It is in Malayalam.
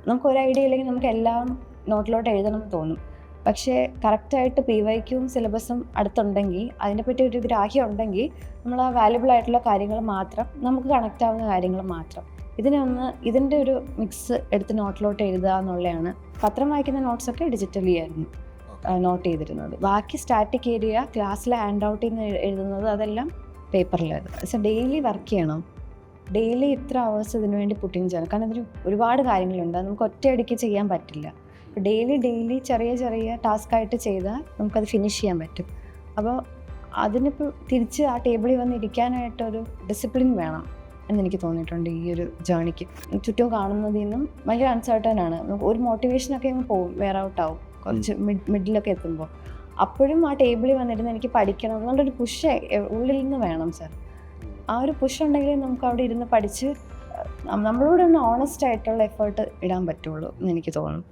നമുക്ക് ഒരു ഐഡിയ ഇല്ലെങ്കിൽ നമുക്ക് എല്ലാം നോട്ടിലോട്ട് എഴുതണം എന്ന് തോന്നും. പക്ഷേ കറക്റ്റായിട്ട് PYQും സിലബസും അടുത്തുണ്ടെങ്കിൽ, അതിനെപ്പറ്റി ഒരു ഗ്രാഹ്യം ഉണ്ടെങ്കിൽ, നമ്മൾ ആ വാല്യുബിൾ ആയിട്ടുള്ള കാര്യങ്ങൾ മാത്രം, നമുക്ക് കണക്റ്റ് ആവുന്ന കാര്യങ്ങൾ മാത്രം, ഇതിൻ്റെ ഒരു മിക്സ് എടുത്ത് നോട്ടിലോട്ട് എഴുതുക എന്നുള്ളതാണ്. പത്രം വായിക്കുന്ന നോട്ട്സൊക്കെ ഡിജിറ്റലി ആയിരുന്നു നോട്ട് ചെയ്തിരുന്നത്. ബാക്കി സ്റ്റാറ്റിക് ഏരിയ ക്ലാസ്സിൽ ഹാൻഡ് ഔട്ടിൽ നിന്ന് എഴുതുന്നത് അതെല്ലാം പേപ്പറിലായിരുന്നു. പക്ഷേ ഡെയിലി വർക്ക് ചെയ്യണം, ഡെയിലി ഇത്ര അവേഴ്സ് ഇതിനു വേണ്ടി പുട്ടിങ് ചെയ്യണം. കാരണം ഇതിന് ഒരുപാട് കാര്യങ്ങളുണ്ട്, അത് നമുക്ക് ഒറ്റയടിക്ക് ചെയ്യാൻ പറ്റില്ല. ഡെയിലി ചെറിയ ടാസ്ക്കായിട്ട് ചെയ്താൽ നമുക്കത് ഫിനിഷ് ചെയ്യാൻ പറ്റും. അപ്പോൾ അതിനിപ്പോൾ തിരിച്ച് ആ ടേബിളിൽ വന്ന് ഇരിക്കാനായിട്ടൊരു ഡിസിപ്ലിൻ വേണം എന്നെനിക്ക് തോന്നിയിട്ടുണ്ട് ഈ ഒരു ജേണിക്ക്. ചുറ്റും കാണുന്നതിൽ നിന്നും ഭയങ്കര അൺസർട്ടനാണ്. ഒരു മോട്ടിവേഷനൊക്കെ അങ്ങ് പോകും, വെയർ ഔട്ട് ആവും കുറച്ച് മിഡിലൊക്കെ എത്തുമ്പോൾ. അപ്പോഴും ആ ടേബിളിൽ വന്നിരുന്ന് എനിക്ക് പഠിക്കണം എന്നുള്ളൊരു പുഷ് ഉള്ളിൽ നിന്ന് വേണം സർ. ആ ഒരു പുഷ് ഉണ്ടെങ്കിൽ നമുക്ക് അവിടെ ഇരുന്ന് പഠിച്ച് നമ്മളോട് ഒന്ന് ഓണസ്റ്റ് ആയിട്ടുള്ള എഫേർട്ട് ഇടാൻ പറ്റുള്ളൂ എന്ന് എനിക്ക് തോന്നുന്നു.